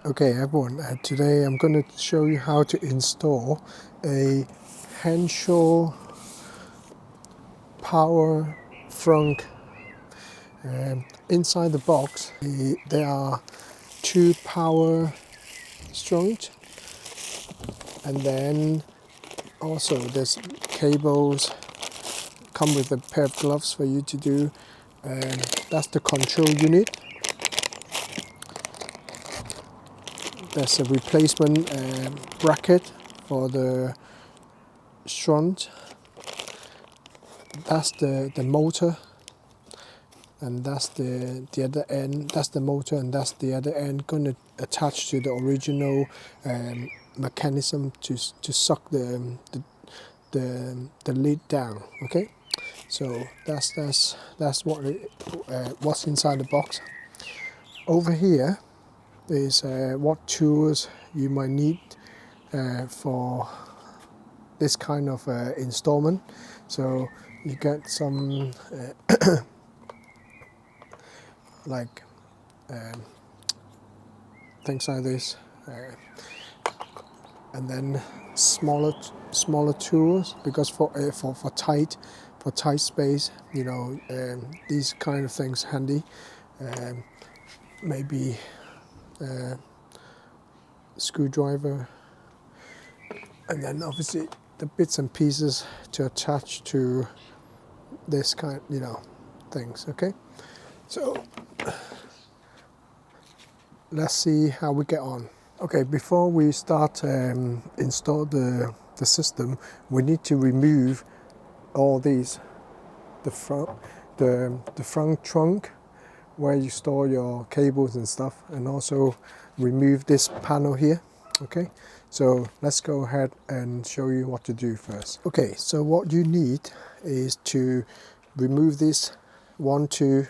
Okay everyone, today I'm going to show you how to install a Hansshow power frunk. Inside the box there are two power strut, and then also there's cables, come with a pair of gloves for you to do, and that's the control unit. There's a replacement bracket for the strut. That's the motor, and that's the other end. That's the motor, and that's the other end. Gonna attach to the original mechanism to suck the lid down. Okay, so that's what's inside the box. Over here is what tools you might need for this kind of installment. So you get some like things like this, and then smaller tools, because for tight space, you know, these kind of things handy. Maybe screwdriver, and then obviously the bits and pieces to attach to this kind, you know, things. Okay, so let's see how we get on. Okay, before we start install the system, we need to remove all these, the front trunk where you store your cables and stuff, and also remove this panel here. Okay, so let's go ahead and show you what to do first. Okay, so what you need is to remove this 1, 2,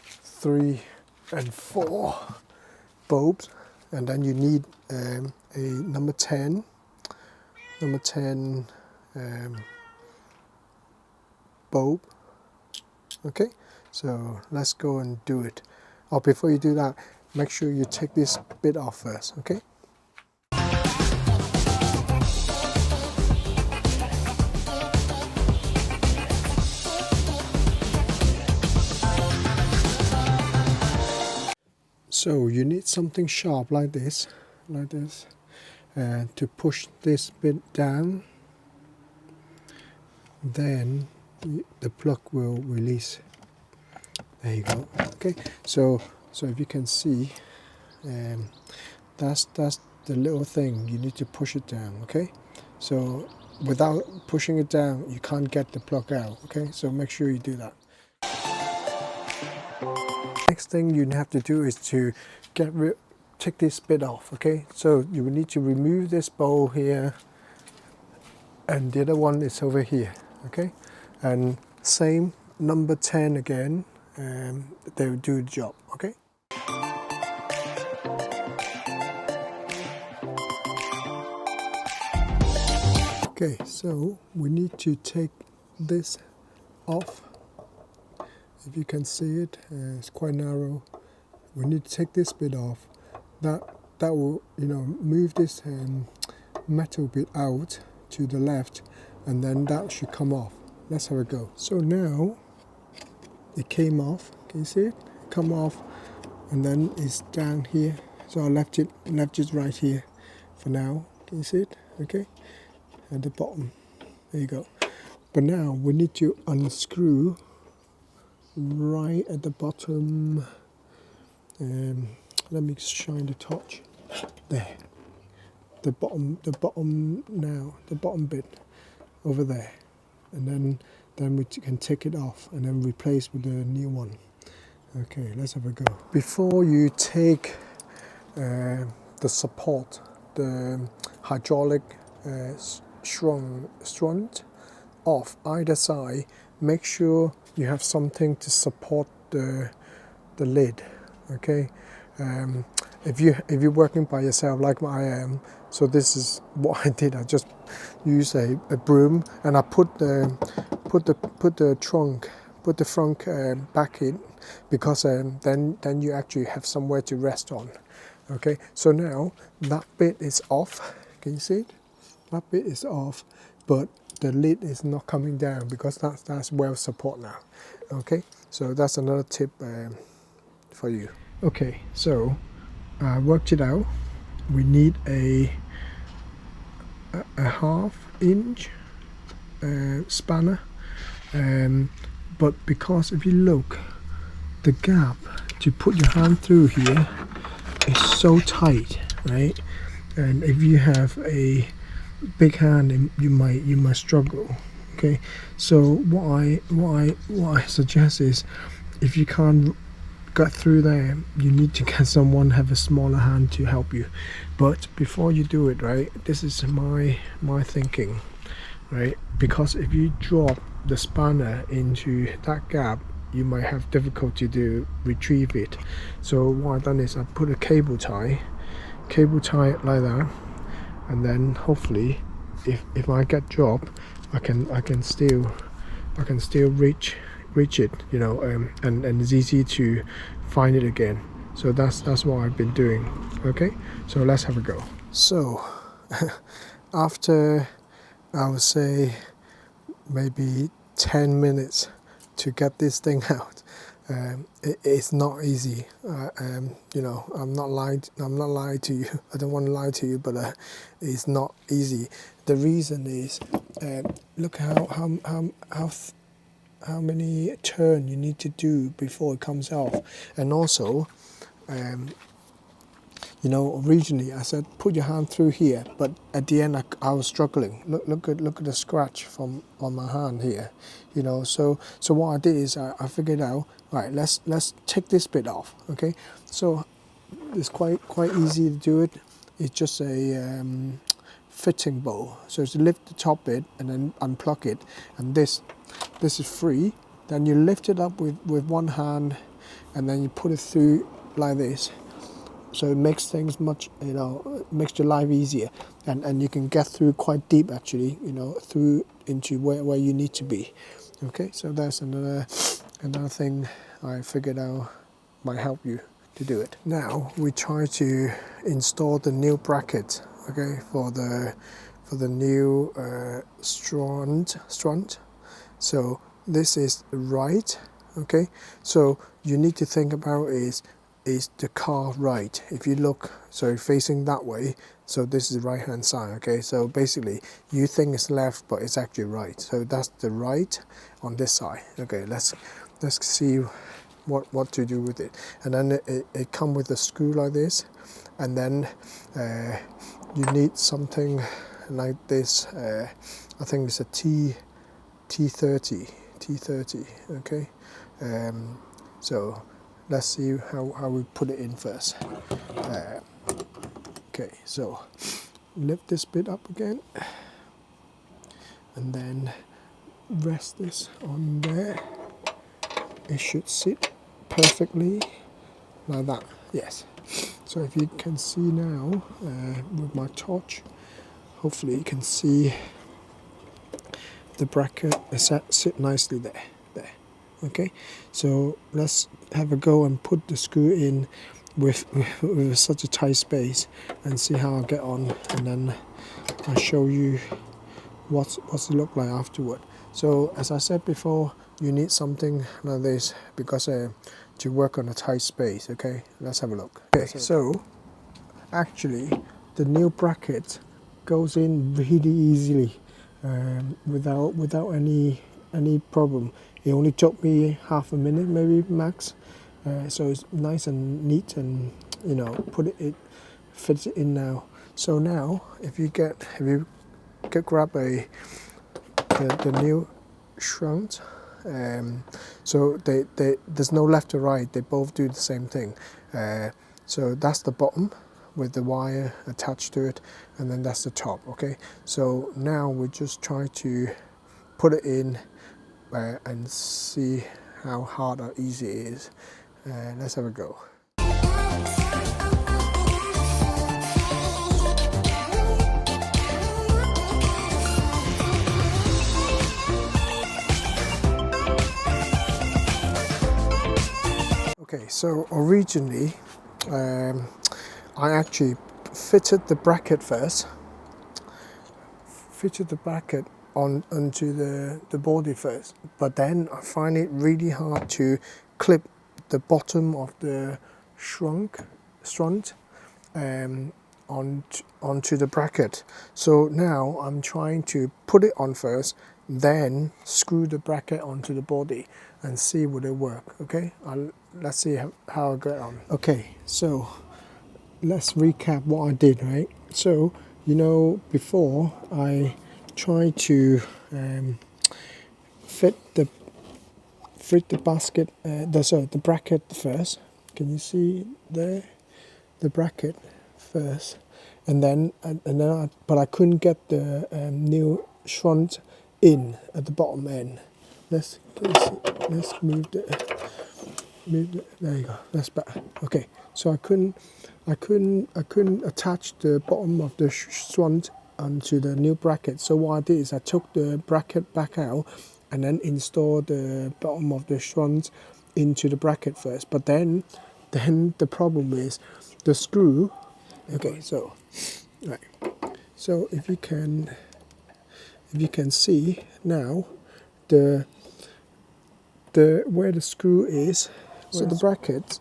3 and 4 bulbs, and then you need a number 10 bulb. Okay, so let's go and do it. Oh, before you do that, make sure you take this bit off first. Okay. So you need something sharp like this, to push this bit down. Then the plug will release. There you go. Okay. So if you can see, that's the little thing. You need to push it down. Okay. So without pushing it down, you can't get the plug out. Okay. So make sure you do that. Next thing you have to do is to take this bit off. Okay, so you will need to remove this bowl here, and the other one is over here. Okay, and same number 10 again, and they will do the job. Okay. Okay, so we need to take this off. If you can see it, it's quite narrow. We need to take this bit off. That will, you know, move this metal bit out to the left, and then that should come off. Let's have a go. So now it came off. Can you see it? Come off, and then it's down here. So I left it right here for now. Can you see it? Okay, at the bottom. There you go. But now we need to unscrew right at the bottom. Let me shine the torch. There, the bottom bit over there, and then we can take it off and then replace with the new one. Okay, let's have a go. Before you take the support, the hydraulic strut off either side, make sure you have something to support the lid. Okay, if you're working by yourself like I am, so this is what I did. I just used a broom, and I put the frunk back in, because then you actually have somewhere to rest on. Okay, so now that bit is off. Can you see it? That bit is off, but the lid is not coming down because that's well support now. Okay, so that's another tip for you. Okay, so I worked it out. We need a ½ inch spanner, but because if you look, the gap to put your hand through here is so tight, right? And if you have a big hand, you might struggle. Okay, so what I suggest is, if you can't get through there, you need to get someone have a smaller hand to help you. But before you do it, right, this is my thinking, right? Because if you drop the spanner into that gap, you might have difficulty to retrieve it. So what I've done is I put a cable tie it like that, and then hopefully if I get dropped, I can still reach it, you know, and it's easy to find it again. So that's what I've been doing. Okay, so let's have a go. So after, I would say, maybe 10 minutes to get this thing out, it's not easy. You know, I'm not lying to you. I don't want to lie to you, but it's not easy. The reason is, look how many turns you need to do before it comes off. And also, you know, originally I said put your hand through here, but at the end I was struggling. Look at the scratch on my hand here, you know. So what I did is I figured out, right, let's take this bit off. Okay, so it's quite easy to do it. It's just a fitting bowl. So you lift the top bit and then unplug it, and this is free. Then you lift it up with one hand, and then you put it through like this. So it makes things much, you know, makes your life easier, and you can get through quite deep actually, you know, through into where you need to be. Okay, so that's another thing I figured out might help you to do it. Now we try to install the new bracket, okay, for the new strut. So this is right, okay. So you need to think about is the car right? If you look, so facing that way, so this is the right hand side, okay? So basically you think it's left, but it's actually right. So that's the right on this side. Okay, let's see what to do with it. And then it come with a screw like this, and then you need something like this. I think it's a T30, okay. So let's see how we put it in first. Okay, so lift this bit up again, and then rest this on there. It should sit perfectly like that. Yes. So if you can see now with my torch, hopefully you can see the bracket sit nicely there. Okay, so let's have a go and put the screw in with such a tight space and see how I get on, and then I'll show you what's it look like afterward. So as I said before, you need something like this because to work on a tight space. Okay, let's have a look. Okay, so actually the new bracket goes in really easily without any problem. It only took me half a minute, maybe max. So it's nice and neat, and you know, it fits it in now. So now, if you grab the new shunt, so there's no left or right. They both do the same thing. So that's the bottom with the wire attached to it, and then that's the top. Okay. So now we just try to put it in and see how hard or easy it is. Let's have a go. Okay, so originally I actually fitted the bracket first, fitted the bracket onto the body first, but then I find it really hard to clip the bottom of the strut onto the bracket. So now I'm trying to put it on first, then screw the bracket onto the body and see would it work. Okay, let's see how I get on. Okay, so let's recap what I did, right? So you know, before I tried to fit the basket, the bracket first. Can you see there? The bracket first, and then but I couldn't get the new strut in at the bottom end. Let's move the there you go. That's better. Okay, so I couldn't attach the bottom of the strut onto the new bracket. So what I did is I took the bracket back out and then installed the bottom of the strut into the bracket first. But then the problem is the screw. Okay, so right. So if you can see now the where the screw is. So the bracket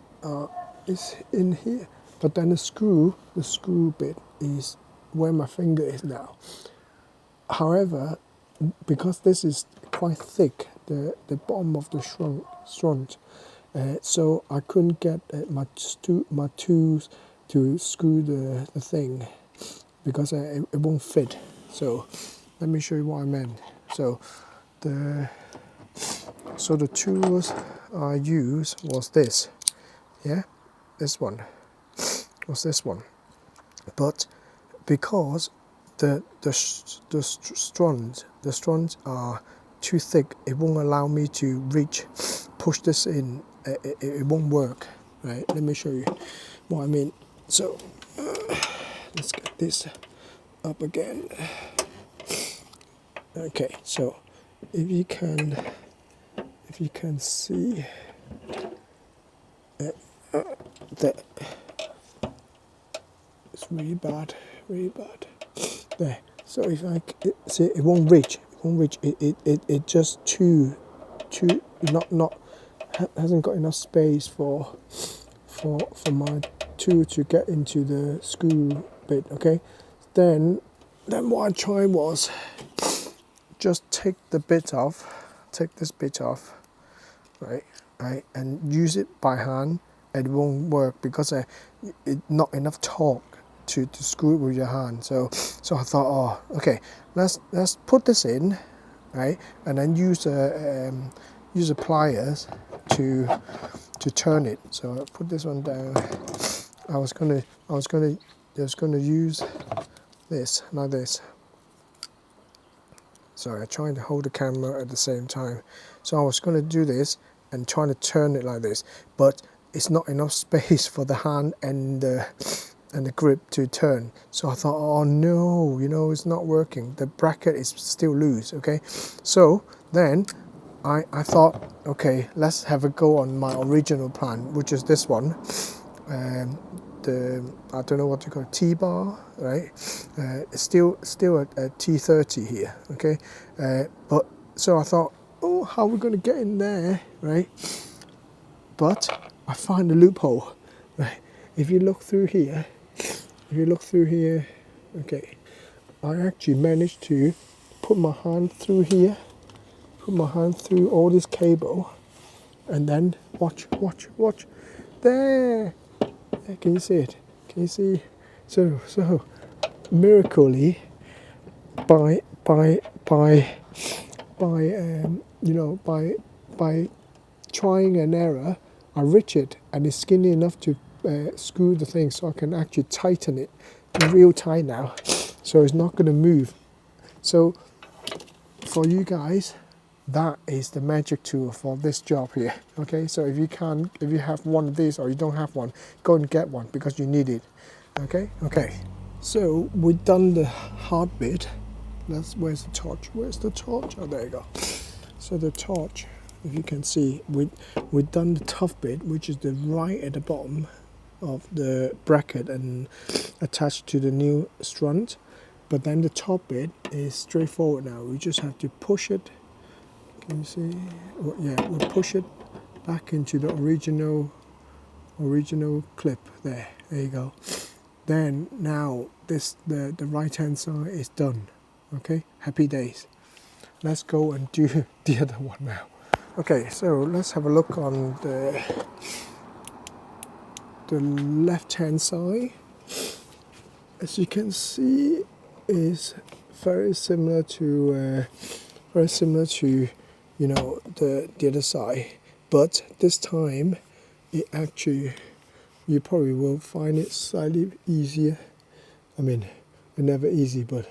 is in here, but then the screw bit is where my finger is now. However, because this is quite thick, the bottom of the strut, so I couldn't get my tools to screw the thing because it won't fit. So let me show you what I meant. So the tools I used was this. Yeah, this one was this one. But because the strands are too thick, it won't allow me to push this in. It won't work. Right? Let me show you what I mean. So let's get this up again. Okay, so if you can see that it's really bad. There. So if I see, it won't reach. It just too not hasn't got enough space for my tool to get into the screw bit. Okay, then what I tried was just take this bit off, right, and use it by hand. It won't work because it not enough torque to screw it with your hand. So I thought, oh, okay, let's put this in, right, and then use the pliers to turn it. So I put this one down. I was gonna use this like this. Sorry, I'm trying to hold the camera at the same time. So I was going to do this and trying to turn it like this, but it's not enough space for the hand and the grip to turn. So I thought, oh no, it's not working. The bracket is still loose. Okay, so then I thought, okay, let's have a go on my original plan, which is this one. I don't know what you call it, T-bar, right? It's still a T30 here, okay? But so I thought, oh, how are we going to get in there, right? But I find a loophole, right? If you look through here, okay, I actually managed to put my hand through here, all this cable, and then watch, there. Can you see it? Can you see? So miraculously, by trying and error, I reach it and it's skinny enough to screw the thing, so I can actually tighten it real tight now, so it's not going to move. So for you guys, that is the magic tool for this job here. Okay, so if you have one of these or you don't have one, go and get one because you need it. Okay. So we've done the hard bit. Where's the torch? Oh, there you go. So the torch, if you can see, we've done the tough bit, which is the right at the bottom of the bracket and attached to the new strut. But then the top bit is straightforward now. We just have to push it. Can you see? Well, yeah, we'll push it back into the original clip there. There you go. Then now the right hand side is done. Okay, happy days. Let's go and do the other one now. Okay, so let's have a look on the left hand side. As you can see, is very similar to you know the other side, but this time it actually, you probably will find it slightly easier. I mean, it's never easy, but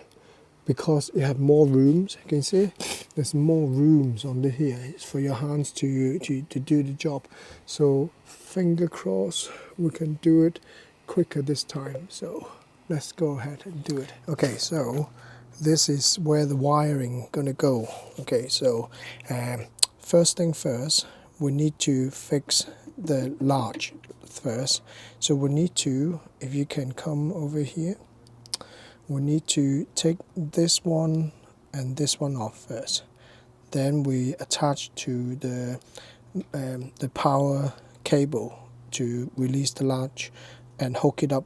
because you have more rooms, you can see there's more rooms on the here. It's for your hands to do the job. So finger crossed we can do it quicker this time. So let's go ahead and do it. Okay, so this is where the wiring gonna go. Okay, so first thing first, we need to fix the latch first. So we need to, if you can come over here, we need to take this one and this one off first. Then we attach to the power cable to release the latch and hook it up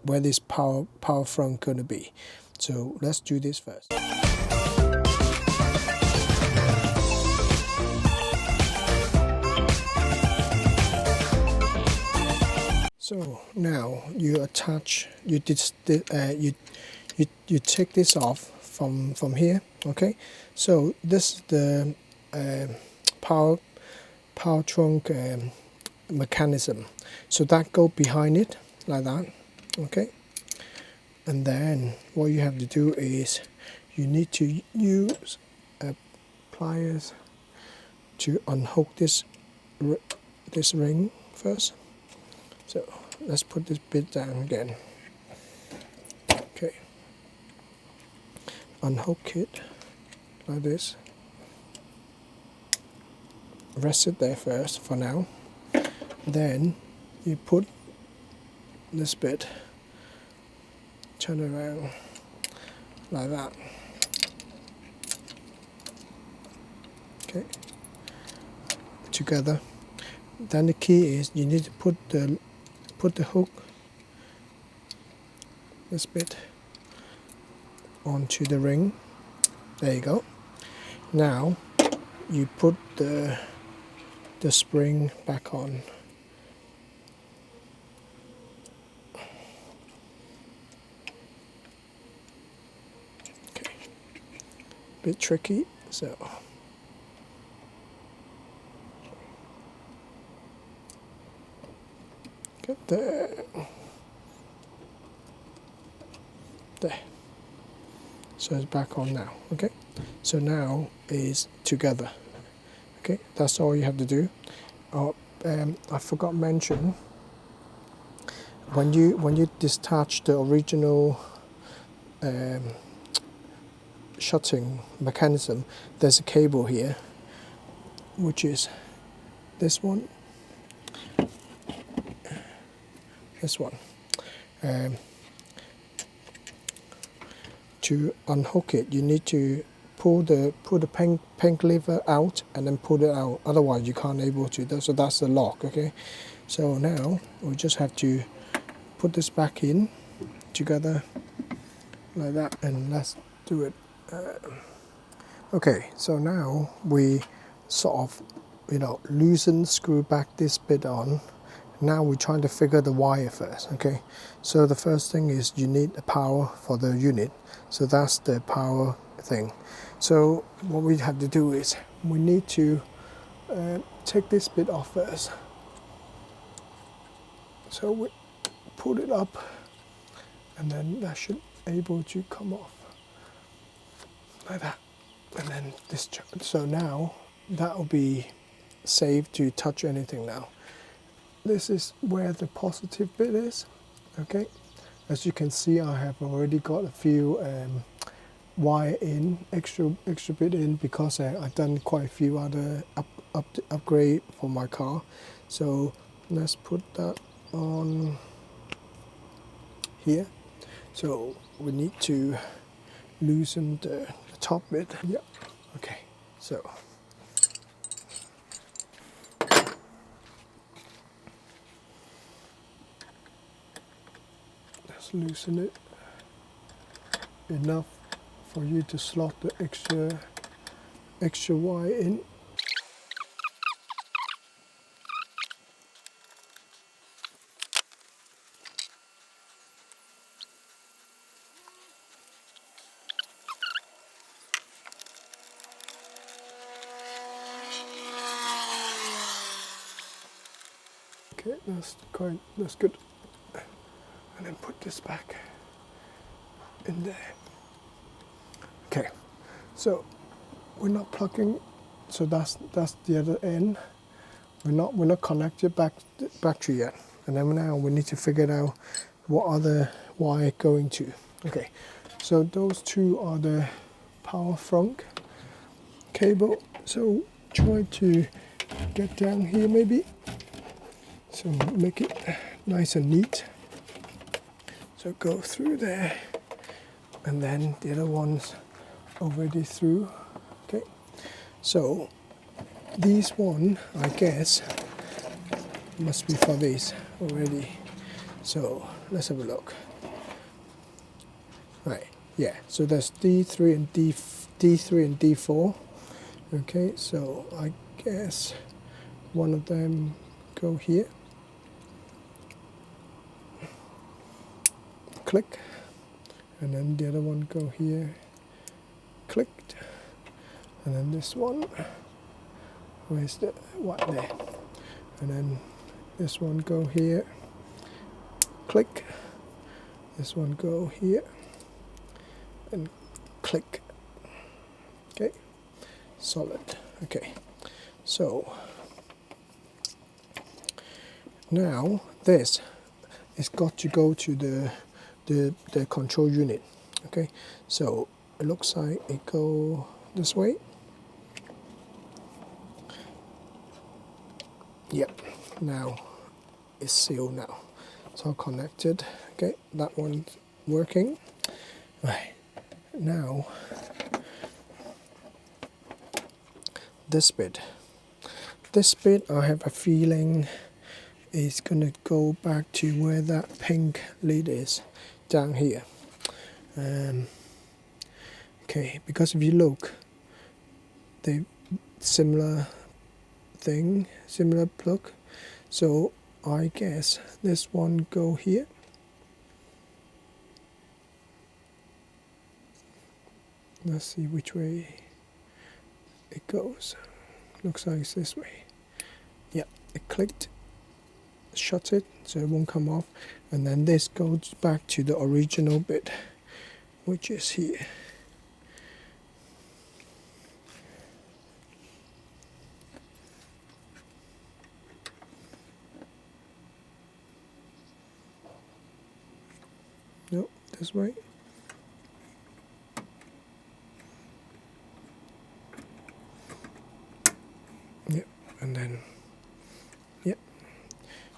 where this power front gonna be. So let's do this first. So now you attach, you take this off from here. Okay, so this is the power trunk mechanism. So that go behind it like that. Okay, and then what you have to do is you need to use pliers to unhook this ring first. So let's put this bit down again. Okay, unhook it like this. Rest it there first for now. Then you put this bit, turn around like that. Okay, together. Then the key is you need to put the hook, this bit, onto the ring. There you go. Now you put the spring back on. Okay, bit tricky, so get there. So it's back on now. Okay, so now is together. Okay, that's all you have to do. I forgot to mention, when you detach the original shutting mechanism, there's a cable here, which is this one. To unhook it, you need to pull the pink lever out and then pull it out. Otherwise, you can't able to. So that's the lock. Okay. So now we just have to put this back in together like that, and let's do it. Okay. So now we sort of loosen, screw back this bit on. Now we're trying to figure the wire first. Okay. So the first thing is you need the power for the unit. So that's the power thing. So what we have to do is we need to take this bit off first. So we pull it up, and then that should able to come off like that. And then this. So now that will be safe to touch anything now. This is where the positive bit is. Okay. As you can see, I have already got a few wire in, extra bit in, because I've done quite a few other upgrade for my car. So let's put that on here. So we need to loosen the top bit. Yeah. Okay. So let's loosen it enough for you to slot the extra wire in. Okay, that's good. And then put this back in there. Okay, so we're not plugging, so that's the other end. We're not connected back to yet. And then now we need to figure out what other wire going to. Okay, so those two are the power frunk cable. So try to get down here maybe. So make it nice and neat. So go through there, and then the other one's already through. Okay, so these one, I guess, must be for these already. So let's have a look. Right, yeah. So there's D3 and D3 and D4. Okay, so I guess one of them go here. Click, and then the other one go here, clicked, and then this one, where's the what there, and then this one go here, click, this one go here, and click. Okay, solid. Okay, so now this has got to go to the control unit. Okay, so it looks like it go this way. Yep, now it's sealed now. It's all connected. Okay, that one's working. Right, now this bit I have a feeling is gonna go back to where that pink lead is, down here. Okay, because if you look, they similar thing, similar plug. So I guess this one go here. Let's see which way it goes. Looks like it's this way. Yeah, it clicked. Shut it so it won't come off, and then this goes back to the original bit, which is here. No, this way. Yep, and then yep.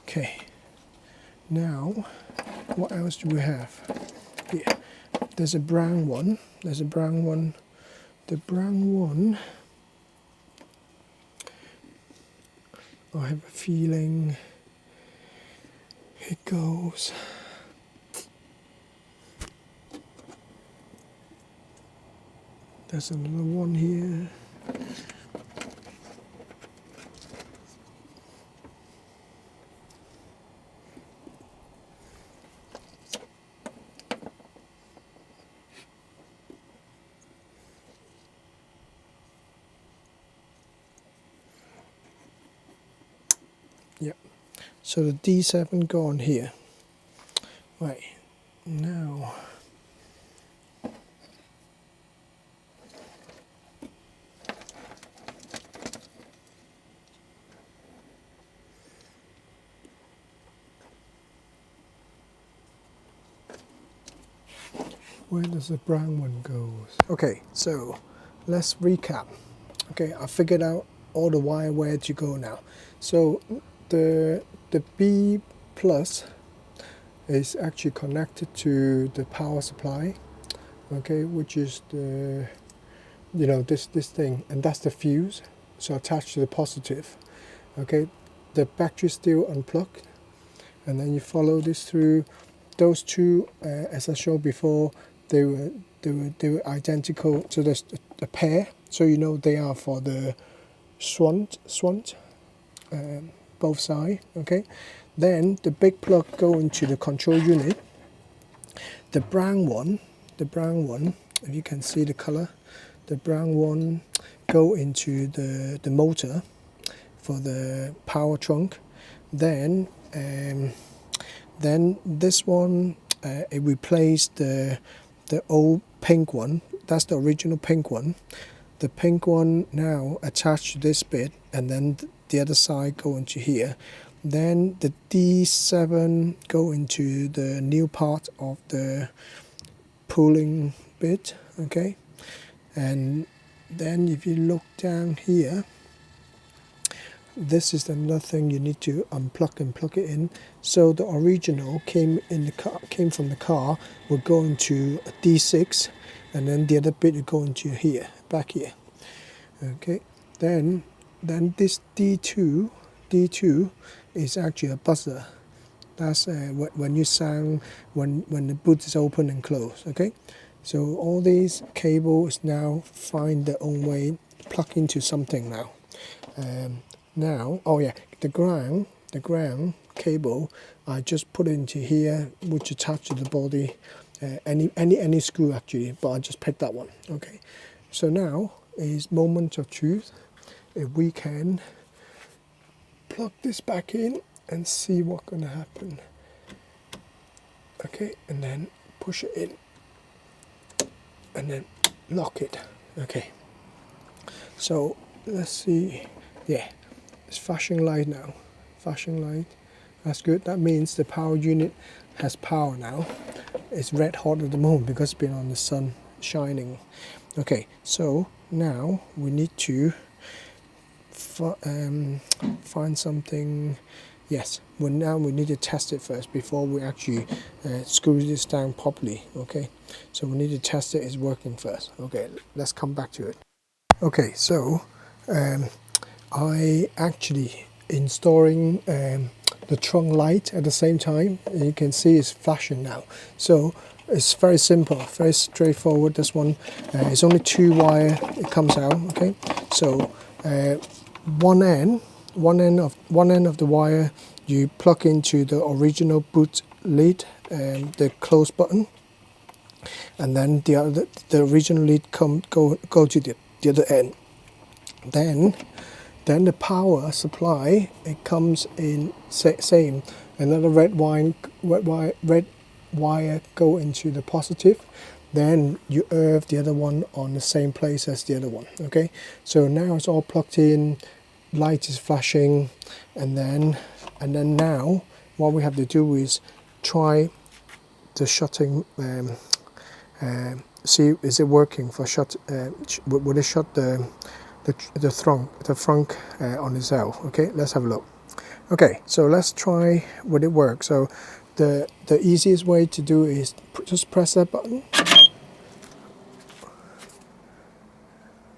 Okay, now what else do we have? Yeah, there's a brown one. There's a brown one. The brown one, I have a feeling it goes. There's another one here. Yep. So the D7 go on here. Right. Now where does the brown one go? Okay, so let's recap. Okay, I figured out all the wire where to go now. So the the B plus is actually connected to the power supply, okay, which is the, you know, this thing, and that's the fuse, so attached to the positive, okay. The battery is still unplugged, and then you follow this through. Those two, as I showed before, they were identical, so there's a pair, so you know they are for the shunt, both sides, okay. Then the big plug go into the control unit. The brown one, if you can see the color, the brown one go into the motor for the power trunk. Then this one, it replaced the old pink one. That's the original pink one. The pink one now attached to this bit, and then the other side go into here. Then the D7 go into the new part of the pulling bit, okay. And then if you look down here, this is another thing you need to unplug and plug it in. So the original came from the car, will go into a D6, and then the other bit will go into here, back here, okay. Then this D2 is actually a buzzer. That's when you sound when the boot is open and closed, okay. So all these cables now find their own way, plug into something now. Now, oh yeah, the ground cable, I just put into here, which attached to the body. Any screw actually, but I just picked that one. Okay. So now is moment of truth. If we can plug this back in and see what's gonna happen. Okay, and then push it in, and then lock it. Okay. So let's see. Yeah. It's flashing light now. Flashing light. That's good. That means the power unit has power now. It's red hot at the moment because it's been on the sun shining. Okay, so now we need to find something. Yes, now we need to test it first before we actually screw this down properly. Okay, so we need to test it. It's working first. Okay, let's come back to it. Okay, so I actually installing the trunk light at the same time, and you can see it's flashing now. So it's very simple, very straightforward. This one is only 2 wire. It comes out. Okay, so one end of the wire you plug into the original boot lid, the close button, and then the original lid go to the other end. Then the power supply, it comes in same. Another red wire go into the positive. Then you earth the other one on the same place as the other one. Okay, so now it's all plugged in. Light is flashing, and then now what we have to do is try the shutting. See, is it working for shut? Will it shut the frunk on itself? Okay, let's have a look. Okay, so let's try would it work. So the easiest way to do is just press that button.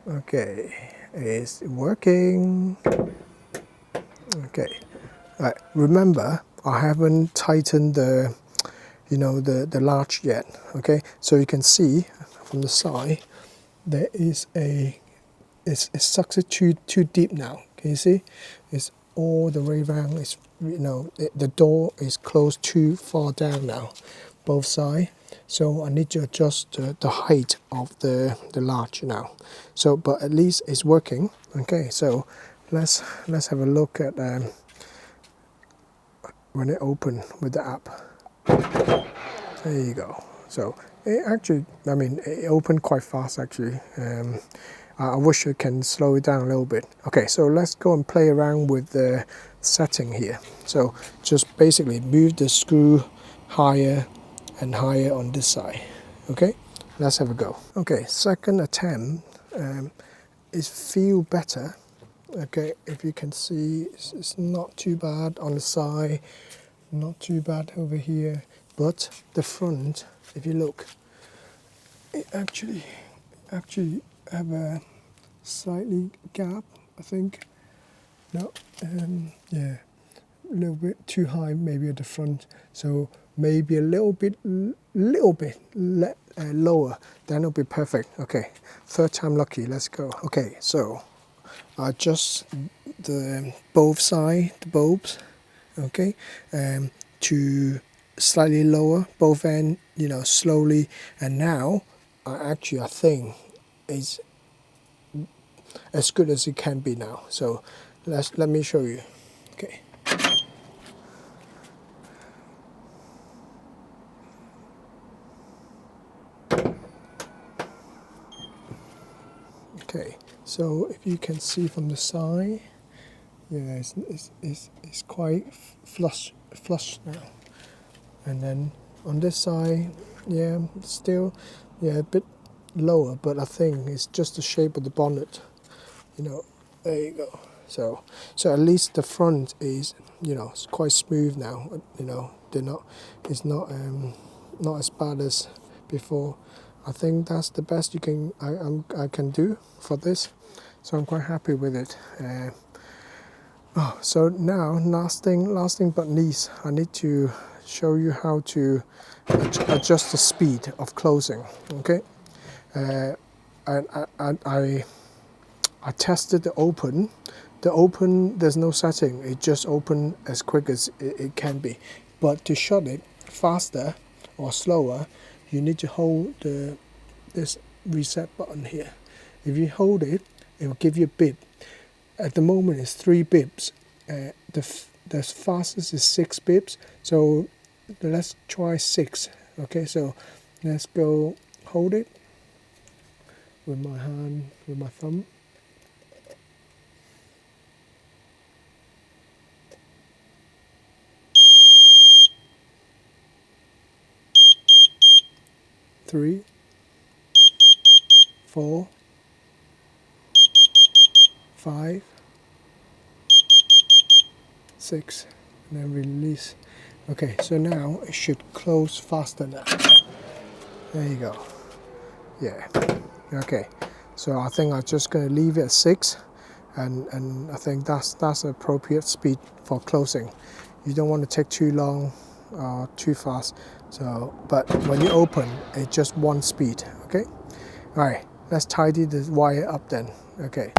Okay, it's working. Okay, right. Remember, I haven't tightened the the latch yet. Okay, so you can see from the side there is it sucks it too deep now. Can you see? It's all the way around. It's the door is closed too far down now, both sides. So I need to adjust the height of the latch now. So, but at least it's working. Okay, so let's have a look at when it open with the app. There you go. So it actually, I mean, it opened quite fast actually. I wish I can slow it down a little bit. Okay, so let's go and play around with the setting here. So just basically move the screw higher and higher on this side. Okay, let's have a go. Okay, second attempt is feel better. Okay, if you can see, it's not too bad on the side, not too bad over here, but the front, if you look, it actually have a slightly gap, I think. No, yeah, a little bit too high maybe at the front, so maybe a little bit lower, then it'll be perfect. Okay, third time lucky, let's go. Okay, so adjust the both side, the bulbs, okay, to slightly lower, both end, you know, slowly, and now I think it's as good as it can be now. So let me show you. Okay. Okay, so if you can see from the side, yeah, it's quite flush now. And then on this side, yeah, still, yeah, a bit lower, but I think it's just the shape of the bonnet. You know, there you go. So at least the front is, you know, it's quite smooth now. You know, it's not as bad as before. I think that's the best I can do for this. So I'm quite happy with it. So now, last thing but least, I need to show you how to adjust the speed of closing. Okay, I tested the open. The open, there's no setting. It just open as quick as it can be. But to shut it faster or slower, you need to hold this reset button here. If you hold it, it will give you a bip. At the moment, it's 3 bips. The fastest is 6 bips. So let's try 6. Okay, so let's go hold it with my hand, with my thumb. Three, 4, 5, 6, and then release. Okay, so now it should close faster now. There you go. Yeah. Okay. So I think I'm just going to leave it at 6, and I think that's appropriate speed for closing. You don't want to take too long, too fast. So, but when you open, it's just one speed. Okay. All right. Let's tidy the wire up then. Okay,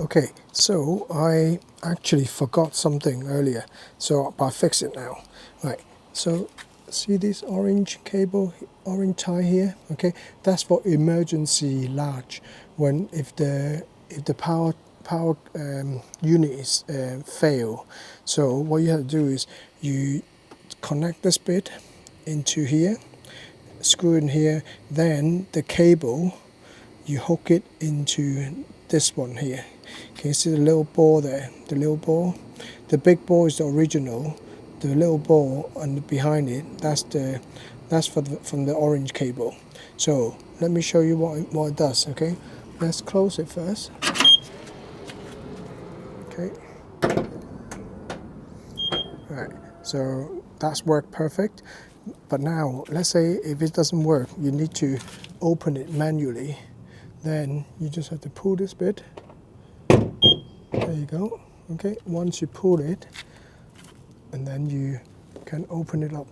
so I actually forgot something earlier, so I'll fix it now. Right, so see this orange cable, orange tie here? Okay, that's for emergency latch. If the power unit is fail. So what you have to do is you connect this bit into here, screw in here, then the cable, you hook it into this one here. Can you see the little ball there? The little ball? The big ball is the original. The little ball and behind it, that's from the orange cable. So let me show you what it does, okay? Let's close it first. Okay. Alright, so that's worked perfect. But now, let's say if it doesn't work, you need to open it manually. Then you just have to pull this bit. There you go. Okay, once you pull it, and then you can open it up.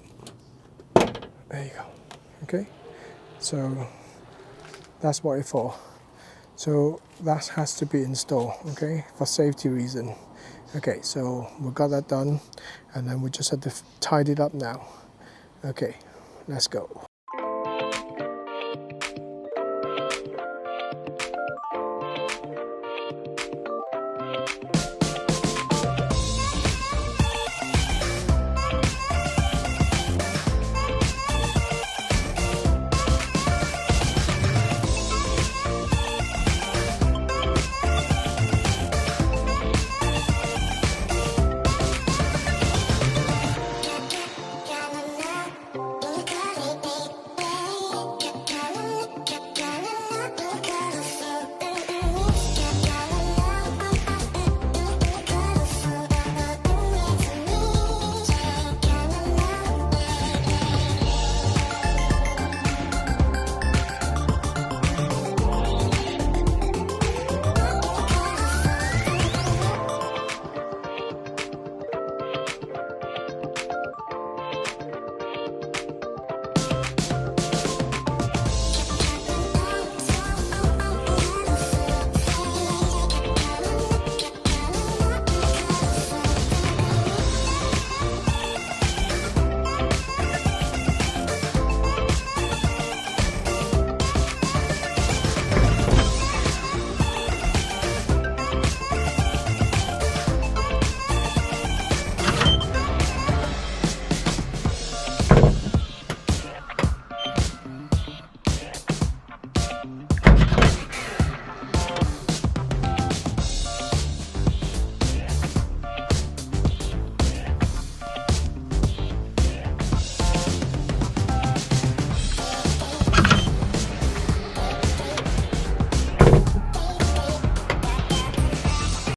There you go. Okay, so that's what it's for. So that has to be installed, okay, for safety reason. Okay, so we got that done, and then we just have to tidy it up now. Okay, let's go.